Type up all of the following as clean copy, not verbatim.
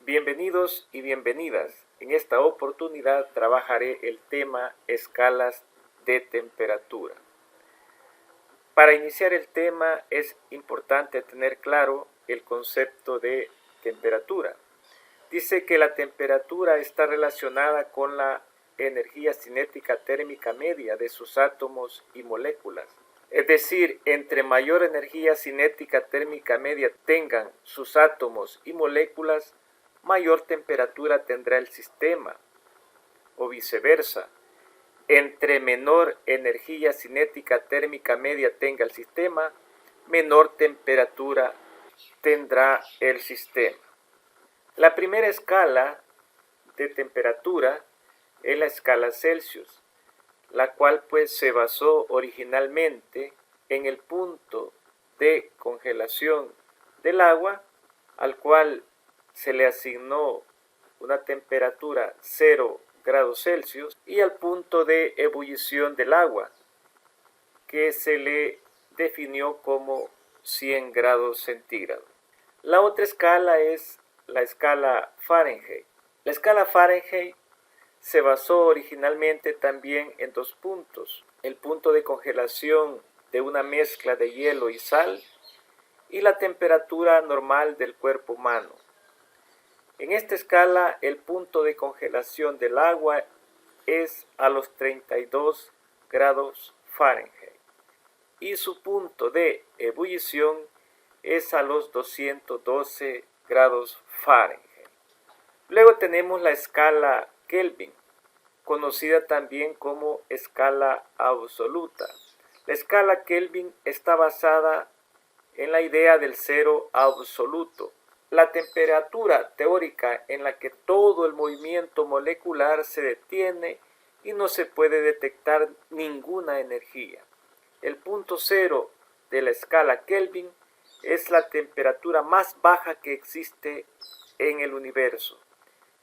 Bienvenidos y bienvenidas. En esta oportunidad trabajaré el tema escalas de temperatura. Para iniciar el tema es importante tener claro el concepto de temperatura. Dice que la temperatura está relacionada con la energía cinética térmica media de sus átomos y moléculas. Es decir, entre mayor energía cinética térmica media tengan sus átomos y moléculas, mayor temperatura tendrá el sistema, o viceversa. Entre menor energía cinética térmica media tenga el sistema, menor temperatura tendrá el sistema. La primera escala de temperatura es la escala Celsius, la cual se basó originalmente en el punto de congelación del agua, al cual se le asignó una temperatura 0 grados Celsius, y al punto de ebullición del agua, que se le definió como 100 grados centígrados. La otra escala es la escala Fahrenheit. La escala Fahrenheit se basó originalmente también en dos puntos: el punto de congelación de una mezcla de hielo y sal y la temperatura normal del cuerpo humano. En esta escala, el punto de congelación del agua es a los 32 grados Fahrenheit y su punto de ebullición es a los 212 grados Fahrenheit. Luego tenemos la escala Kelvin, conocida también como escala absoluta. La escala Kelvin está basada en la idea del cero absoluto, la temperatura teórica en la que todo el movimiento molecular se detiene y no se puede detectar ninguna energía. El punto cero de la escala Kelvin es la temperatura más baja que existe en el universo,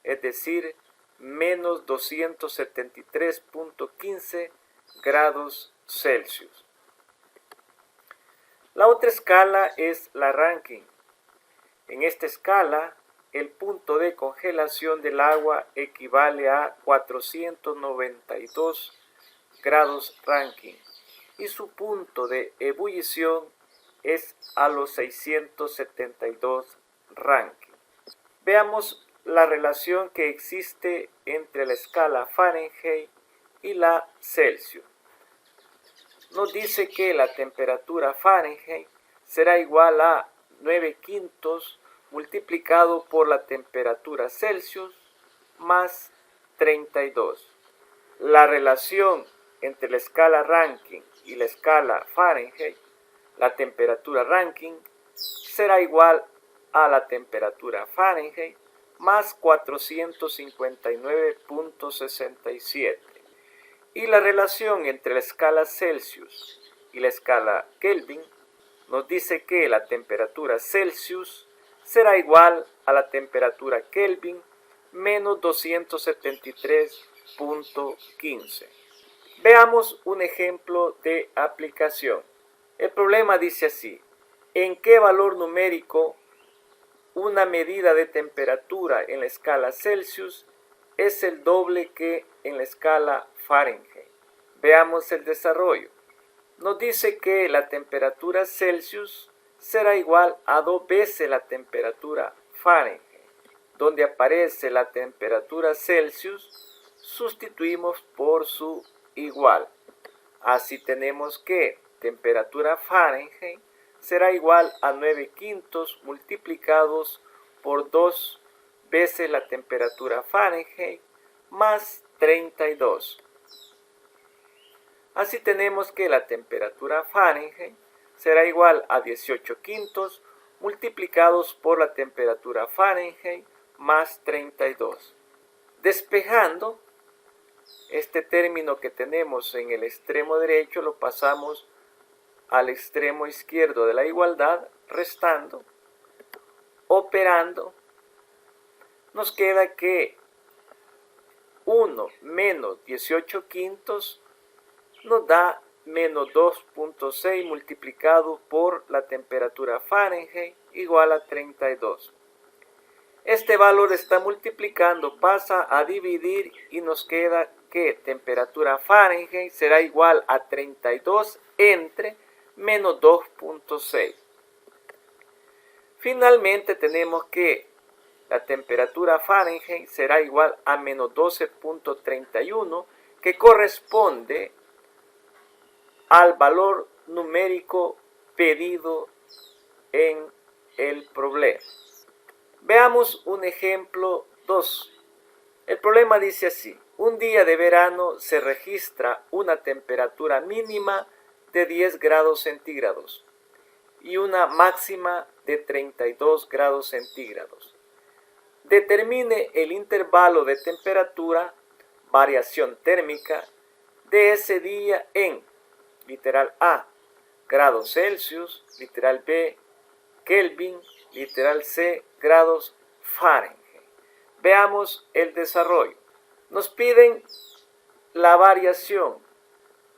es decir, menos 273.15 grados Celsius. La otra escala es la Rankine. En esta escala, el punto de congelación del agua equivale a 492 grados Rankine y su punto de ebullición es a los 672 Rankine. Veamos la relación que existe entre la escala Fahrenheit y la Celsius. Nos dice que la temperatura Fahrenheit será igual a 9/5 multiplicado por la temperatura Celsius más 32. La relación entre la escala Rankine y la escala Fahrenheit, la temperatura Rankine será igual a la temperatura Fahrenheit más 459.67. Y la relación entre la escala Celsius y la escala Kelvin nos dice que la temperatura Celsius será igual a la temperatura Kelvin menos 273.15. Veamos un ejemplo de aplicación. El problema dice así: ¿en qué valor numérico una medida de temperatura en la escala Celsius es el doble que en la escala Fahrenheit? Veamos el desarrollo. Nos dice que la temperatura Celsius será igual a 2 veces la temperatura Fahrenheit. Donde aparece la temperatura Celsius, sustituimos por su igual. Así tenemos que temperatura Fahrenheit será igual a 9/5 multiplicados por 2 veces la temperatura Fahrenheit más 32. Así tenemos que la temperatura Fahrenheit será igual a 18/5 multiplicados por la temperatura Fahrenheit más 32. Despejando, este término que tenemos en el extremo derecho lo pasamos al extremo izquierdo de la igualdad, restando, operando, nos queda que 1 menos 18/5 nos da menos 2.6 multiplicado por la temperatura Fahrenheit igual a 32. Este valor está multiplicando, pasa a dividir y nos queda que temperatura Fahrenheit será igual a 32 entre menos 2.6. Finalmente tenemos que la temperatura Fahrenheit será igual a menos 12.31, que corresponde al valor numérico pedido en el problema. Veamos un ejemplo 2. El problema dice así: un día de verano se registra una temperatura mínima de 10 grados centígrados y una máxima de 32 grados centígrados. Determine el intervalo de temperatura, variación térmica, de ese día en, literal A, grados Celsius, literal B, Kelvin, literal C, grados Fahrenheit. Veamos el desarrollo. Nos piden la variación.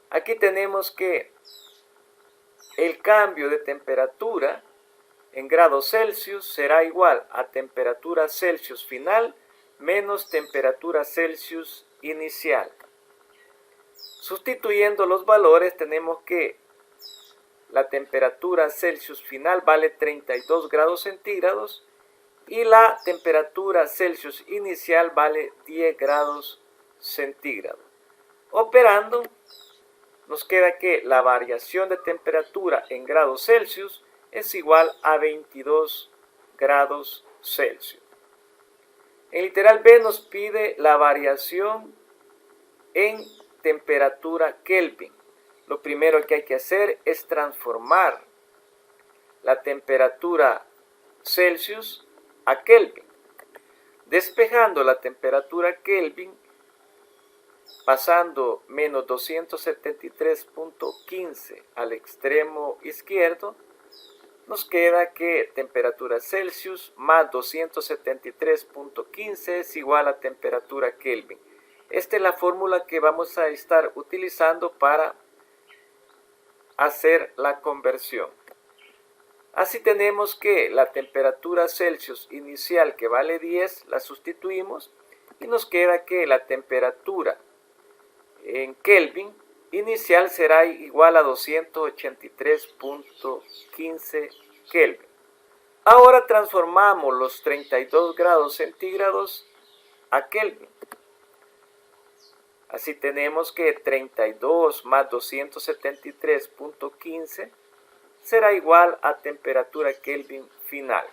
Aquí tenemos que el cambio de temperatura en grados Celsius será igual a temperatura Celsius final menos temperatura Celsius inicial. Sustituyendo los valores tenemos que la temperatura Celsius final vale 32 grados centígrados y la temperatura Celsius inicial vale 10 grados centígrados. Operando, nos queda que la variación de temperatura en grados Celsius es igual a 22 grados Celsius. El literal B nos pide la variación en temperatura Kelvin. Lo primero que hay que hacer es transformar la temperatura Celsius a Kelvin. Despejando la temperatura Kelvin, pasando menos 273.15 al extremo izquierdo, nos queda que temperatura Celsius más 273.15 es igual a temperatura Kelvin. Esta es la fórmula que vamos a estar utilizando para hacer la conversión. Así tenemos que la temperatura Celsius inicial, que vale 10, la sustituimos y nos queda que la temperatura en Kelvin inicial será igual a 283.15 Kelvin. Ahora transformamos los 32 grados centígrados a Kelvin. Así tenemos que 32 más 273.15 será igual a temperatura Kelvin final.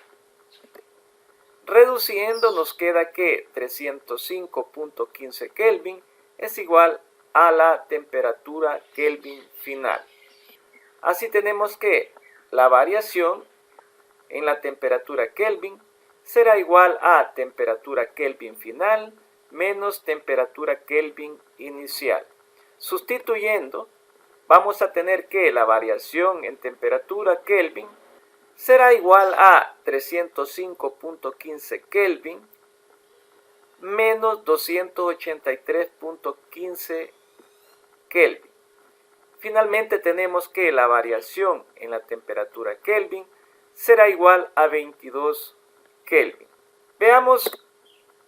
Reduciendo nos queda que 305.15 Kelvin es igual a la temperatura Kelvin final. Así tenemos que la variación en la temperatura Kelvin será igual a temperatura Kelvin final menos temperatura Kelvin inicial. Sustituyendo, vamos a tener que la variación en temperatura Kelvin será igual a 305.15 Kelvin menos 283.15 Kelvin. Finalmente tenemos que la variación en la temperatura Kelvin será igual a 22 Kelvin. Veamos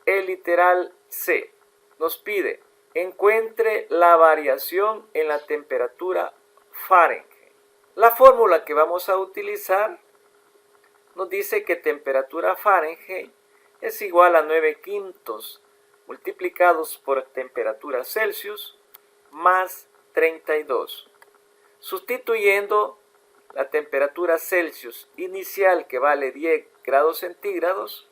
el literal C. Nos pide: encuentre la variación en la temperatura Fahrenheit. La fórmula que vamos a utilizar nos dice que temperatura Fahrenheit es igual a 9/5 multiplicados por temperatura Celsius más 32. Sustituyendo la temperatura Celsius inicial, que vale 10 grados centígrados,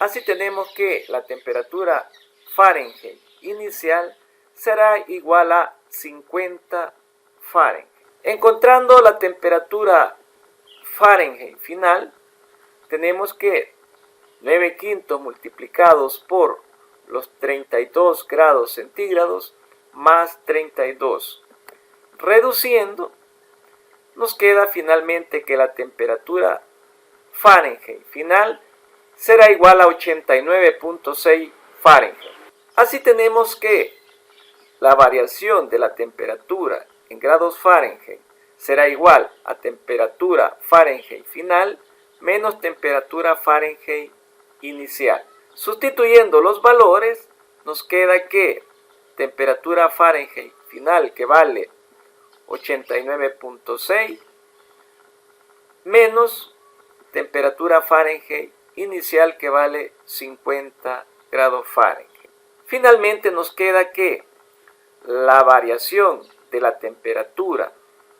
así tenemos que la temperatura Fahrenheit inicial será igual a 50 Fahrenheit. Encontrando la temperatura Fahrenheit final, tenemos que 9/5 multiplicados por los 32 grados centígrados más 32. Reduciendo, nos queda finalmente que la temperatura Fahrenheit final será igual a 89.6 Fahrenheit. Así tenemos que la variación de la temperatura en grados Fahrenheit será igual a temperatura Fahrenheit final menos temperatura Fahrenheit inicial. Sustituyendo los valores, nos queda que temperatura Fahrenheit final, que vale 89.6, menos temperatura Fahrenheit inicial, que vale 50 grados Fahrenheit. Finalmente nos queda que la variación de la temperatura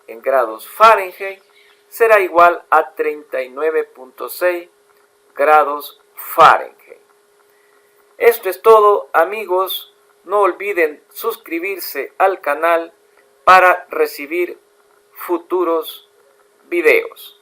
en grados Fahrenheit será igual a 39.6 grados Fahrenheit. Esto es todo, amigos. No olviden suscribirse al canal para recibir futuros videos.